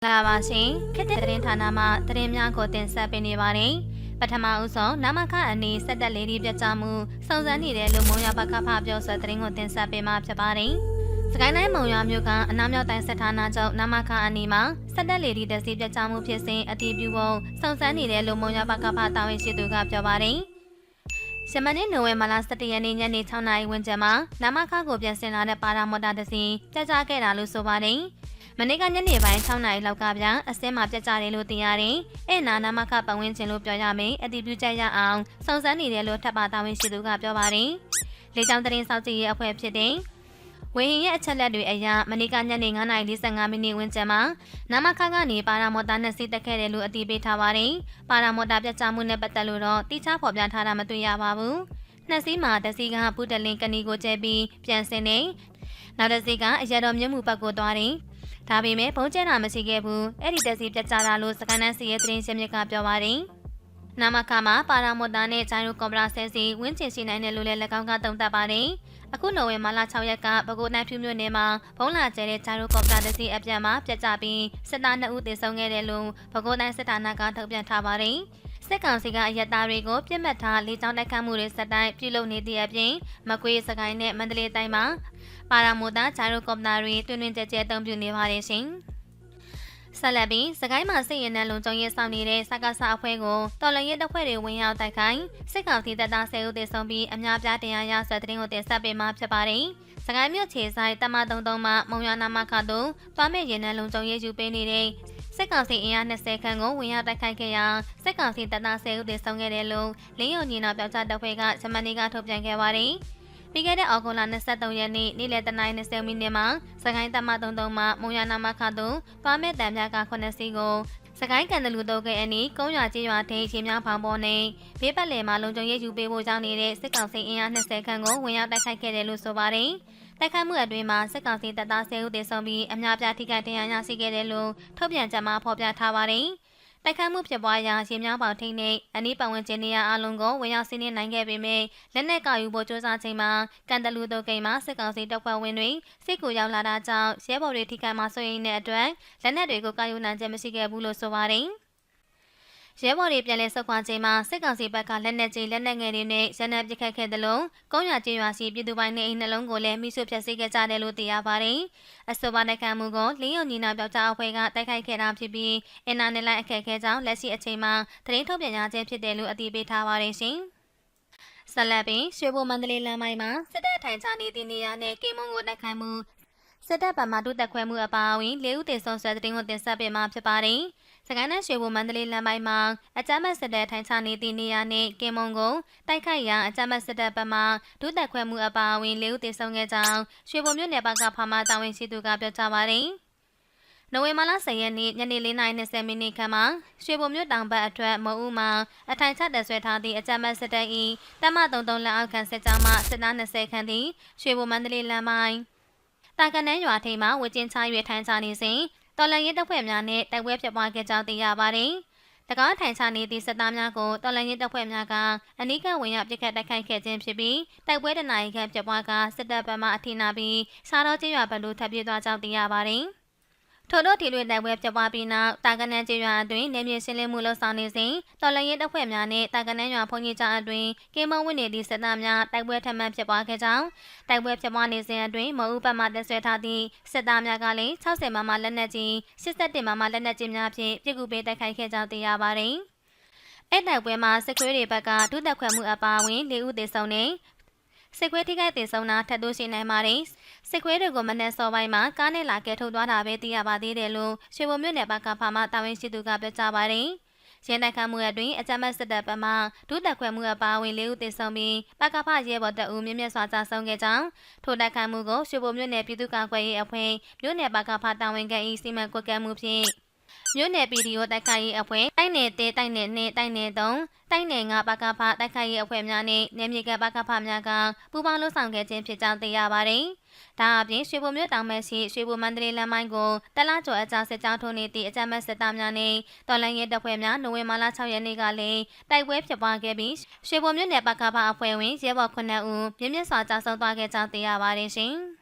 လာပါရှင်ခေတ်တဲ့သတင်းဌာနမှသတင်းများကိုတင်ဆက်ပေးနေပါတယ်ပထမဦးဆုံးနမခအနီးစက်တက်လေးဒီပြကြမှုစုံစမ်းနေတဲ့လူမုံရပကဖပြောဆိုသတင်းကိုတင်ဆက်ပေးမှာဖြစ်ပါတယ်စကိုင်းတိုင်းမုံရမြို့ကအနောက်မြောက်တိုင်းစစ်ဌာနချုပ်နမခအနီးမှာစက်တက်လေးဒီတက်စီပြကြမှုဖြစ်စဉ်အတည်ပြုဖို့စုံစမ်းနေတဲ့လူမုံရပကဖတာဝန်ရှိသူကပြောပါတယ်ရှမနေ့နိုဝင်ဘာလ17ရက်နေ့ညနေ6နာရီဝန်းကျင်မှာနမခကိုပြန်ဆင်လာတဲ့ပါရာမော်တာတစ်စီးပြကြခဲ့တာလို့ဆိုပါတယ်မနေ့ကညနေပိုင်း6နာရီလောက်ကပြန်အစင်းမှာပြတ်ကျတယ်လို့သိရတယ်။အဲ့နာမခပတ်ဝန်းကျင်လို့ပြောရမယ်။အတည်ပြုချက်ရအောင်စုံစမ်းနေတယ်လို့ထပ်ပါတာဝန်ရှိသူကပြောပါတယ်။လေကြောင်းသတင်းစောင့်ကြည့်ရေးအဖွဲ့ဖြစ်တဲ့ဝေဟင်ရဲ့အချက်လက်တွေအရမနေ့ကညနေ9:45မိနစ်ဝန်းကျင်မှာနမခကနေပါရာမော်တာနဲ့စီးတက်ခဲ့တယ်လို့အတည်ပြုထားပါတယ်။ပါရာမော်တာပြတ်ကျမှုနဲ့ပတ်သက်လို့တော့တိကျဖော်ပြထားတာမတွေ့ရပါဘူး။နှစ်စီးမှာတစ်စီးကပူတလင်ကနီကိုကျဲပြီးပြန်ဆင်းနေနောက်တစ်စီးကအရတော်မြင့်မှုဘက်ကိုသွားတယ်။ဒါပေမဲ့ဘုံကျဲတာမရှိခဲ့ဘူးအဲ့ဒီတက်စီပြတ်ကျတာလို့စကန်နန်းစီရဲ့သတင်းရှင်မြစ်ကပြောပါတယ်နာမခမှာပါရာမော်တာနဲ့ဂျိုင်ရိုကွန်ပရာဆဲစီဝင်းကျင်ရှိနိုင်တယ်လို့လည်း၎င်းကသုံးသပ်ပါတယ်အခုနိုဝင်ဘာလ6ရက်ကပဲခူးတိုင်းဖြူမြို့နယ်မှာဘုံလာကျဲတဲ့ဂျိုင်ရိုကွန်ပရာတက်စီအပြန်မှာပြတ်ကျပြီးစစ်သား2ဦးသေဆုံးခဲ့တယ်လို့ပဲခူးတိုင်းစစ်ဌာနကထုတ်ပြန်ထားပါတယ်စစ်ကောင်စီကအရက်သားတွေကိုပြစ်မှတ်ထားလေကြောင်းတိုက်ခတ်မှုတွေစက်တိုင်းပြုလုပ်နေတဲ့အပြင်မကွေးစကိုင်းနဲ့မန္တလေးတိုင်းမှာပါရာမိုတာဂျိုင်ရိုကွန်ပရာတွေတွင်တွင်ကျဲကျဲအသုံးပြုနေပါတယ်ရှင်ဆက်လက်ပြီးစကိုင်းမှာစစ်ရင်နဲ့လုံခြုံရေးဆောင်နေတဲ့စကားစားအဖွဲ့ကိုတော်လန်ရဲတပ်ဖွဲ့တွေဝင်ရောက်တိုက်ခိုက်စစ်ကောင်စီတပ်သား10ဦးသေဆုံးပြီးအများပြားတရားရဆွဲသတင်းကိုတင်ဆက်ပေးမှာဖြစ်ပါတယ်စကိုင်းမြို့ခြေဆိုင်တမ33မှာမုံရနာမခတို့တွားမဲ့ရင်နဲ့လုံခြုံရေးယူပေးနေတဲ့စစ်ကောင်စီအင်အား20ခန့်ကိုဝင်ရောက်တိုက်ခိုက်ခဲ့ရာစစ်ကောင်စီတပ်သား10ဦးသေဆုံးခဲ့တယ်လို့လင်းယုံညီနာပြောကြားတပ်ဖွဲ့ကဂျမနီကထုတ်ပြန်ခဲ့ပါတယ်ပြီးခဲ့တဲ့အောက်တိုဘာ23ရက်နေ့နေ့လယ်09:20မိနစ်မှာစကိုင်းတမ33မှာမုံရနာမခသို့တွားမဲ့တံမြက9စီးကိုစကိုင်းကန်တလူတို့ကအနီးကုန်းရွာကျေးရွာထိပ်ချင်းများဖောင်ပေါ်နေဘေးပတ်လည်မှာလုံခြုံရေးယူပေးဖို့ကြောင်းနေတဲ့စစ်ကောင်စီအင်အား20ခန့်ကိုဝင်ရောက်တိုက်ခိုက်ခဲ့တယ်လို့ဆိုပါတယ်တိုက်ခိုက်မှုအတွင်းမှာစစ်ကောင်စီတပ်သား10ဦးသေဆုံးပြီးအများပြားထိခိုက်ဒဏ်ရာရရှိခဲ့တယ်လို့ထုတ်ပြန်ချက်မှာဖော်ပြထားပါတယ်တိုက်ခိုက်မှုဖြစ်ပွားရာရေမြောင်းပေါင်ထိန်းနဲ့အနီးပတ်ဝန်းကျင်နေရာအလုံးကိုဝင်ရောက်စီးနင်းနိုင်ခဲ့ပေမဲ့လက်နက်ကောက်ယူဖို့ကြိုးစားချိန်မှာကန်တလူတို့ကိန်းမှာစစ်ကောင်စီတပ်ဖွဲ့ဝင်တွေစစ်ကူရောက်လာတာကြောင့်ရဲဘော်တွေထိခိုက်မှဆိုရင်တဲ့အတွက်လက်နက်တွေကိုကောက်ယူနိုင်ခြင်းမရှိခဲ့ဘူးလို့ဆိုပါတယ်ရဲဘော်တွေပြန်လည်ဆုတ်ခွာချိန်မှာစစ်ကောင်စီဘက်ကလက်နက်ကြီးလက်နက်ငယ်တွေနဲ့ရန်နံပစ်ခတ်ခဲ့တယ်လို့ကုန်းရွာကျေးရွာရှိပြည်သူပိုင်းနေအိမ်နှလုံးကိုလည်းမိဆွဖျက်ဆီးခဲ့ကြတယ်လို့သိရပါတယ်။အဆိုပါတိုက်ခိုက်မှုကိုလင်းယုံညီနာပြောက်ကြားအဖွဲ့ကတိုက်ခိုက်ခဲ့တာဖြစ်ပြီးအင်တာနက်လိုင်းအခက်အခဲကြောင့်လက်ရှိအချိန်မှာသတင်းထုတ်ပြန်ရခြင်းဖြစ်တယ်လို့အတည်ပြုထားပါတယ်ရှင်။ဆက်လက်ပြီးရွှေဘိုမန္တလေးလမ်းပိုင်းမှာစစ်တပ်ထိုင်ချနေသည့်နေရာနဲ့ကင်းမုံကိုတိုက်ခိုက်မှုစစ်တပ်ဗမာတို့တက်ခွဲမှုအပါအဝင်၄ဦးသေဆုံးဆွဲတဲ့တင်ကိုတင်ဆက်ပေးမှာဖြစ်ပါတယ်။စကိုင်းနဲ့ရွှေဘိုမန္တလေးလမ်းပိုင်းမှာအကြမ်းဖက်စစ်တပ်ထိုင်ချနေသည့်နေရာနဲ့ကင်းမုံကိုတိုက်ခိုက်ရာအကြမ်းဖက်စစ်တပ်ဗမာတို့တက်ခွဲမှုအပါအဝင်၄ဦးသေဆုံးခဲ့ကြောင်းရွှေဘိုမြို့နယ်ဘက်ကဖာမတာဝန်ရှိသူကပြောကြားပါတယ်။နိုဝင်ဘာလ10ရက်နေ့ညနေ4:20မိနစ်ခန့်မှာရွှေဘုံမြို့တောင်ဘက်အထွက်မုံဦးမှာအထိုင်ချတပ်ဆွဲထားသည့်အကြမ်းဖက်စစ်တပ်၏တမ33လက်အောက်ခံစစ်ကြောင်းမှစစ်သား20ခန့်သည်ရွှေဘုံမန္တလေးလမ်းပိုင်းတာကနန်းရွာထိပ်မှာဝကျင်းချ၍ထိုင်ချနေစဉ်တော်လန်ရဲတပ်ဖွဲ့များနှင့်တိုက်ပွဲဖြစ်ပွားခဲ့ကြောင်းသိရပါတယ်။၎င်းထိုင်ချနေသည့်စစ်သားများကိုတော်လန်ရဲတပ်ဖွဲ့များကအနီးကပ်ဝင်ရောက်ပစ်ခတ်တိုက်ခိုက်ခဲ့ခြင်းဖြစ်ပြီးတိုက်ပွဲတနအီခန့်ဖြစ်ပွားကစစ်တပ်ဘက်မှအထိနာပြီးစားတော်ကျေးရွာဘက်သို့ထပ်ပြေးသွားကြောင်းသိရပါတယ်။ထို့သောဒီလွေတိုက်ပွဲဖြစ်ပွားပြီးနောက်တာကနန်းကျေးရွာအတွင်းနေမြေရှင်းလင်းမှုလှုပ်ဆောင်နေစဉ်တော်လန်ရဲတပ်ဖွဲ့များနှင့်တာကနန်းရွာဘုံကြီးကြားအတွင်းကင်းမုံဝင်နေသည့်စစ်သားများတိုက်ပွဲထပ်မံဖြစ်ပွားခဲ့ကြောင်းတိုက်ပွဲဖြစ်ပွားနေစဉ်အတွင်းမအူးဘက်မှတပ်ဆွဲထားသည့်စစ်သားများကလည်း60မမလက်နက်ကြီး81မမလက်နက်ကြီးများဖြင့်ပြစ်ကူပေးတိုက်ခိုက်ခဲ့ကြောင်းသိရပါတယ်။အဲ့တိုက်ပွဲမှာစစ်ခွေးတွေဘက်ကဒုတက်ခွဲမှုအပါအဝင်၄ဦးသေဆုံးနေစစ်ခွေးထိခိုက်သေဆုံးတာထပ်တိုးရှိနိုင်ပါတယ်။စစ်ခွေးတွေကိုမနေ့စောပိုင်းမှာကားနဲ့လာကဲထုတ်သွားတာပဲသိရပါသေးတယ်လို့ရွှေဘုံမြို့နယ်ဘက်ကဖာမတာဝန်ရှိသူကပြောကြားပါတယ်။ရင်းတိုက်ခတ်မှုအတွင်းအကြမ်းဖက်စစ်တပ်ဘက်မှဒုတက်ခွဲမှုအပါအဝင်၄ဦးသေဆုံးပြီးပကဖရဲဘော်တအူမြင့်မြတ်စွာကြာဆုံးခဲ့ကြောင်းထိုတိုက်ခတ်မှုကိုရွှေဘုံမြို့နယ်ပြည်သူ့ကာကွယ်ရေးအဖွဲ့မြို့နယ်ပကဖတာဝန်ခံ၏စီမံကွပ်ကဲမှုဖြင့်မြို့နယ် PDO တိုက်ခိုက်ရေးအဖွဲ့တိုက်နယ်1တိုက်နယ်2တိုက်နယ်3တိုက်နယ်5ပကဖတိုက်ခိုက်ရေးအဖွဲ့များနှင့်နယ်မြေကပကဖများကပူးပေါင်းလှုပ်ဆောင်ခဲ့ခြင်းဖြစ်ကြောင်းသိရပါတယ်။ဒါအပြင်ရွှေဘိုမြို့တောင်မဲ့ရှိရွှေဘိုမန္တလေးလမ်းမိုင်းကိုတလားကျော်အကြောင်းစစ်ကြောင်းထိုးနေသည့်အကြမ်းဖက်စစ်သားများနှင့်တော်လှန်ရေးတပ်ဖွဲ့များနိုဝင်ဘာလ6ရက်နေ့ကလည်းတိုက်ပွဲဖြစ်ပွားခဲ့ပြီးရွှေဘိုမြို့နယ်ပကဖအဖွဲ့ဝင်ရဲဘော်9ဦးမြင့်မြတ်စွာကြာဆုံးသွားခဲ့ကြောင်းသိရပါတယ်ရှင်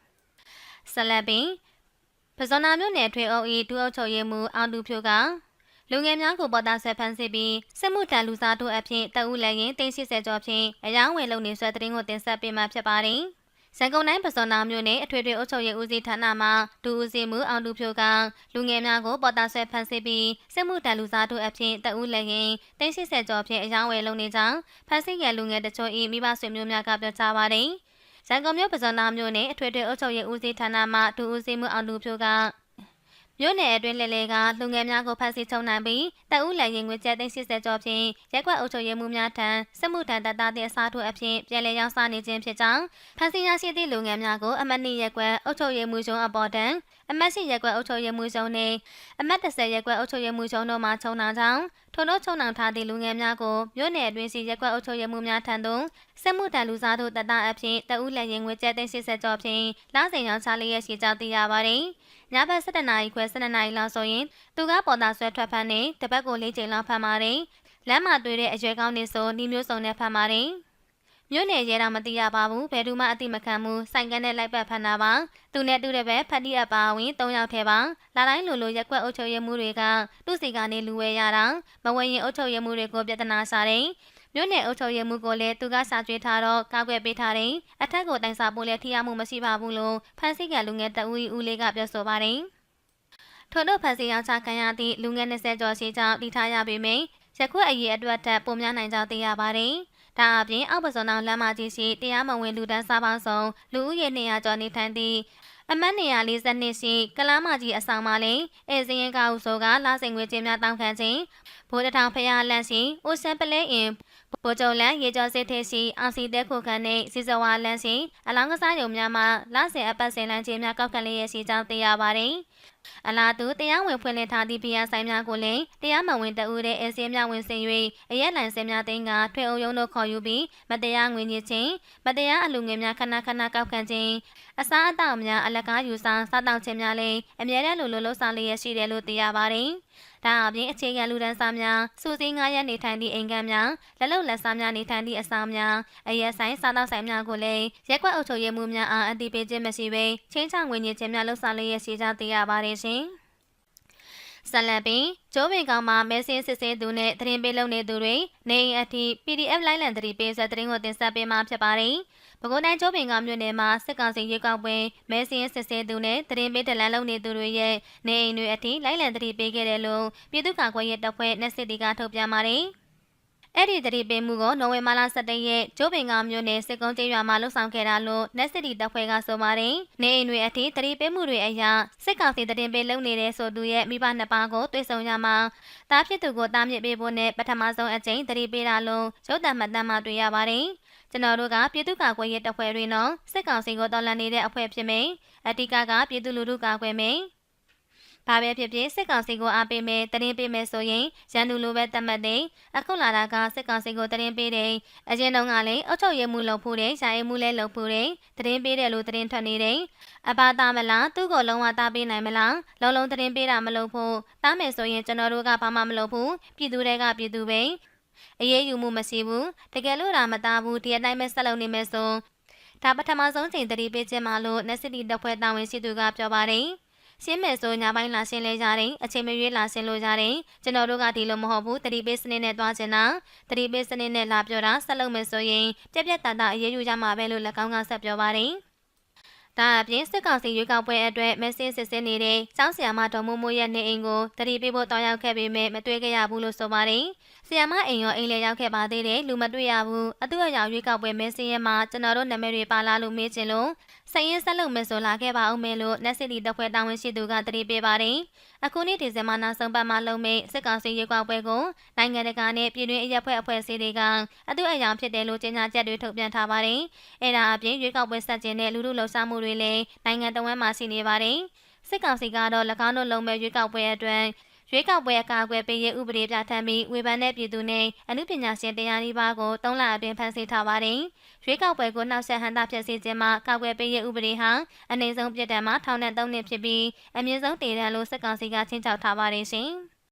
။ဆက်လက်ပြီး ပဇွန်နာမြို့နယ်ထွေအုပ်၏ဒုအုပ်ချုပ်ရေးမှူးအောင်သူဖြိုးကလူငယ်များကိုပေါ်တာဆွဲဖမ်းဆီးပြီးစစ်မှုထမ်းလူစားတို့အဖြစ်တအုပ်လည်းရင်380ကျော်ဖြင့်အယောင်းဝယ်လုပ်နေဆွဲသတင်းကိုတင်ဆက်ပေးမှာဖြစ်ပါတယ်။စံကုန်တိုင်းပဇွန်နာမြို့နယ်အထွေထွေအုပ်ချုပ်ရေးဦးစီးဌာနမှဒုဦးစီးမှူးအောင်သူဖြိုးကလူငယ်များကိုပေါ်တာဆွဲဖမ်းဆီးပြီးစစ်မှုထမ်းလူစားတို့အဖြစ်တအုပ်လည်းရင်380ကျော်ဖြင့်အယောင်းဝယ်လုပ်နေကြောင်းဖမ်းဆီးရလူငယ်တချို့၏မိဘဆွေမျိုးများကပြောကြားပါတယ်။စံကုန်မြို့ပဇွန်နာမြို့နယ်အထွေထွေအုပ်ချုပ်ရေးဦးစီးဌာနမှဒုဦးစီးမှူးအောင်သူဖြိုးကမြို့နယ်အတွင်းလဲလဲကလူငယ်များကိုဖမ်းဆီးချုပ်နှံပြီးတအုပ်လည်းရင်ငွေကျပ်380ကျော်ဖြင့်ရက်ကွက်အုပ်ချုပ်ရေးမှူးများထံစစ်မှုထမ်းတပ်သားတဲ့အစားထိုးအဖြစ်ပြည်လဲရောက်စားနေခြင်းဖြစ်ကြောင်းဖမ်းဆီးရရှိသည့်လူငယ်များကိုအမှတ်2ရက်ကွက်အုပ်ချုပ်ရေးမှူးရုံးအပေါ်တန်းအမှတ်10ရက်ကွက်အုပ်ချုပ်ရေးမှူးရုံးနှင့်အမှတ်10ရက်ကွက်အုပ်ချုပ်ရေးမှူးရုံးတို့မှချုံနှံကြောင်းထို့သောချုံနှံထားသည့်လူငယ်များကိုမြို့နယ်အတွင်းစီရက်ကွက်အုပ်ချုပ်ရေးမှူးများထံသို့စစ်မှုထမ်းလူစားတို့တပ်သားအဖြစ်တအုပ်လည်းရင်ငွေကျပ်380ကျော်ဖြင့်လစဉ်ရောက်ချလျက်ရှိကြောင်းသိရပါသည်ညဘက်7:00နာရီခွဲ12:00နာရီလောက်ဆိုရင်သူကပေါ်တာဆွဲထွက်ဖမ်းနေတပတ်ကို4ချိန်လောက်ဖမ်းပါတယ်။လမ်းမှာတွေ့တဲ့အရွယ်ကောင်းနေဆိုနှီးမျိုးစုံနဲ့ဖမ်းပါတယ်။မြို့နယ်ရဲတော်မသိရပါဘူး။ဘယ်သူမှအတိမခံဘူး။ဆိုင်ကန်းနဲ့လိုက်ပတ်ဖမ်းတာပါ။သူနဲ့တူတဲ့ပဲဖတ်တိအပါဝင်3ယောက်ထဲပါ။လာတိုင်းလိုရက်ကွက်အုပ်ချုပ်ရေးမှူးတွေကသူ့စီကနေလူဝဲရတာမဝင်ရင်အုပ်ချုပ်ရေးမှူးတွေကိုပြဿနာရှာတယ်။မြို့နယ်အုပ်ချုပ်ရေးမှူးကိုလည်းသူကစာကြွေးထားတော့ကောက်ွယ်ပေးထားတယ်။အထက်ကိုတိုင်စာပို့လဲထိရမှုမရှိပါဘူးလို့ဖမ်းဆီးကလူငယ်တဦးလေးကပြောဆိုပါတယ်။ထို့တို့ဖန်စီရောက်ချခံရသည့်လူငယ်20ကျော်ရှိကြောင်းတည်ထားရပေမယ့်ယခုအရေးအတွက်ထပ်ပုံများနိုင်ကြောင်းသိရပါတယ်။ဒါအပြင်အောက်ပစုံအောင်လမ်းမကြီးရှိတရားမဝင်လူတန်းစားပေါင်းစုံလူဦးရေ200ကျော်နေထိုင်သည့်အမှတ်142ရှိကလားမကြီးအဆောင်မှာလည်းအဲစရင်ကောက်ဆိုကလာစိန်ငွေချင်းများတောင်းခံခြင်းဘိုးတထောင်ဖျားလန့်ရှိအိုဆန်ပလဲအင်ဗိုလ်ချုပ်လန်ရေကျော်စစ်ထေးရှိအောင်စီတဲခုခန်းနှင့်စီစဝါလန့်ရှိအလောင်းကစားရုံများမှလာစင်အပတ်စင်လန့်ချင်းများကောက်ခံလျက်ရှိကြောင်းသိရပါတယ်။အလားတူတရားဝင်ဖွင့်လှစ်ထားသည့်ဘီယာဆိုင်များကိုလည်းတရားမဝင်တအူးတဲ့အဲစင်းများဝင်ဆင်၍အရက်လိုင်စင်များသိန်းကထွေအုပ်ရုံးတို့ခေါ်ယူပြီးမတရားငွေညစ်ခြင်းမတရားအလူငွေများခဏကောက်ခံခြင်းအစားအသောက်များအလကားယူဆောင်စားတောက်ခြင်းများလည်းအမြဲတမ်းလိုလှုပ်ဆောင်လျက်ရှိတယ်လို့သိရပါတယ်။ဒါအပြင်အခြေခံလူဒန်းစားများစူးစီး9ရက်နေထိုင်သည့်အိမ်ကမ်းများလက်လုံလက်စားများနေထိုင်သည့်အဆောင်များအရက်ဆိုင်စားတောက်ဆိုင်များကိုလည်းရက်ကွက်အုပ်ချုပ်ရေးမှူးများအားအတိပေးခြင်းမရှိဘဲချင်းချငွေညစ်ခြင်းများလှုပ်ဆောင်လျက်ရှိကြောင်းသိရပါတယ်ရှင်။ဆက်လက်ပြီးကျိုးပင်ကောင်မှာမဲစင်းစစ်ဆေးသူနဲ့သတင်းပေးလုပ်နေသူတွေနေအိမ်အထိ PDF လိုင်းလံသတိပေးဆက်သတင်းကိုတင်ဆက်ပေးမှာဖြစ်ပါတယ်။ပဲခူးတိုင်းကျိုးပင်ကောင်မြို့နယ်မှာစစ်ကောင်စီရေကောက်ပွဲမဲစင်းစစ်ဆေးသူနဲ့သတင်းပေးတလန်လုပ်နေသူတွေရဲ့နေအိမ်တွေအထိလိုင်းလံသတိပေးခဲ့တယ်လို့ပြည်သူ့ကာကွယ်ရေးတပ်ဖွဲ့နဲ့စစ်တီကထုတ်ပြန်ပါတယ်။အဲ့ဒီသတိပေးမှုကိုနိုဝင်ဘာလ17ရက်ကျိုးပင်ကောင်မြို့နယ်စစ်ကုန်းကျေးရွာမှာလှုပ်ဆောင်ခဲ့တာလို့နက်စစ်တီတပ်ဖွဲ့ကဆိုပါတယ်။နေအိမ်တွေအထိသတိပေးမှုတွေအရစစ်ကောင်စီသတင်းပေးလုပ်နေတဲ့ဆိုသူရဲ့မိဘနှစ်ပါးကိုတွေ့ဆုံရမှာတားဖြစ်သူကိုတားမြစ်ပေးဖို့နဲ့ပထမဆုံးအကြိမ်သတိပေးတာလို့ရုပ်သံမှတ်တမ်းမှာတွေ့ရပါတယ်။ကျွန်တော်တို့ကပြည်သူ့ကာကွယ်ရေးတပ်ဖွဲ့တွေနော်စစ်ကောင်စီကိုတော်လှန်နေတဲ့အဖွဲ့ဖြစ်မယ်။အတိကကပြည်သူလူထုကာကွယ်မယ်။ဘာပဲဖြစ်ဖြစ်စစ်ကောင်စီကိုအားပေးမယ်တရင်ပေးမယ်ဆိုရင်ရန်သူလိုပဲတတ်မှတ်တယ်အခုလာတာကစစ်ကောင်စီကိုတရင်ပေးတယ်အရင်တုန်းကလည်းအုပ်ချုပ်ရေးမှုလုပ်ဖို့တယ်ရှာရေးမှုလည်းလုပ်ဖို့တယ်တရင်ပေးတယ်လို့တရင်ထွက်နေတယ်အဘသားမလားသူ့ကိုလုံးဝတားပေးနိုင်မလားလုံးတရင်ပေးတာမလုပ်ဖို့တားမယ်ဆိုရင်ကျွန်တော်တို့ကဘာမှမလုပ်ဘူးပြည်သူတွေကပြည်သူပဲအရေးယူမှုမရှိဘူးတကယ်လို့ဒါမသားဘူးဒီအတိုင်းပဲဆက်လုပ်နေမယ်ဆိုဒါပထမဆုံးချိန်တတိပေးခြင်းမလို့နက်စစ်တီတပ်ဖွဲ့တာဝန်ရှိသူကပြောပါတယ်ရှင်းမယ်ဆိုညပိုင်းလာရှင်းလဲကြတယ်အချိန်မရွေးလာရှင်းလို့ကြတယ်ကျွန်တော်တို့ကဒီလိုမဟုတ်ဘူးတတိပေးစနစ်နဲ့တွားချင်တာတတိပေးစနစ်နဲ့လာပြောတာဆက်လုပ်မယ်ဆိုရင်ပြက်ပြက်တတအရေးယူကြမှာပဲလို့လက်ကောင်းကဆက်ပြောပါတယ်ဒါအပြင်စစ်ကောင်စီရွေးကောက်ပွဲအတွက်မက်ဆေ့စစ်ဆေးနေတဲ့ကျောင်းဆရာမဒေါ်မိုးမိုးရဲ့နေအိမ်ကိုတတိပေးဖို့တောင်းရောက်ခဲ့ပေမဲ့မတွေ့ခဲ့ရဘူးလို့ဆိုပါတယ်။ဆရာမအိမ်ရောအိမ်လည်းရောက်ခဲ့ပါသေးတယ်လူမတွေ့ရဘူး။အတူအယောင်ရွေးကောက်ပွဲမဲစင်းရဲမှာကျွန်တော်တို့နာမည်တွေပါလာလို့မေးချင်လို့စရင်ဆက်လုပ်မယ်ဆိုလာခဲ့ပါအောင်မယ်လို့နက်စစ်တီတပ်ဖွဲ့တာဝန်ရှိသူကတတိပေးပါတယ်။အခုနေ့ဒီဇင်ဘာနောက်ဆုံးပတ်မှာလုပ်မယ့်စစ်ကောင်စီရွေးကောက်ပွဲကိုနိုင်ငံတကာနဲ့ပြည်တွင်းအရက်ဖွဲ့အဖွဲ့အစည်းတွေကအတူအယောင်ဖြစ်တယ်လို့ကြေညာချက်တွေထုတ်ပြန်ထားပါတယ်။အဲဒါအပြင်ရွေးကောက်ပွဲဆက်ကျင်တဲ့လူထုလှုပ်ရှားမှုတွေလည်းနိုင်ငံတော်ဝန်မှရှိနေပါတယ်။စစ်ကောင်စီကတော့၎င်းတို့လုံမဲ့ရွေးကောက်ပွဲအတွက်ရွေးကောက်ပွဲအကာအကွယ်ပေးရေးဥပဒေပြဋ္ဌာန်းပြီးဝေဖန်တဲ့ပြည်သူနဲ့အမှုပညာရှင်တရားနီးပါးကို3လအတွင်းဖမ်းဆီးထားပါတယ်။ရွေးကောက်ပွဲကိုနှောက်ယှက်ဟန်တာဖျက်ဆီးခြင်းမှာကာကွယ်ပေးရေးဥပဒေဟာအနည်းဆုံးပြစ်ဒဏ်မှာထောင်နဲ့3နှစ်ဖြစ်ပြီးအမြင့်ဆုံးတည်တံ့လို့စစ်ကောင်စီကချင်းချောက်ထားပါတယ်ရှင်။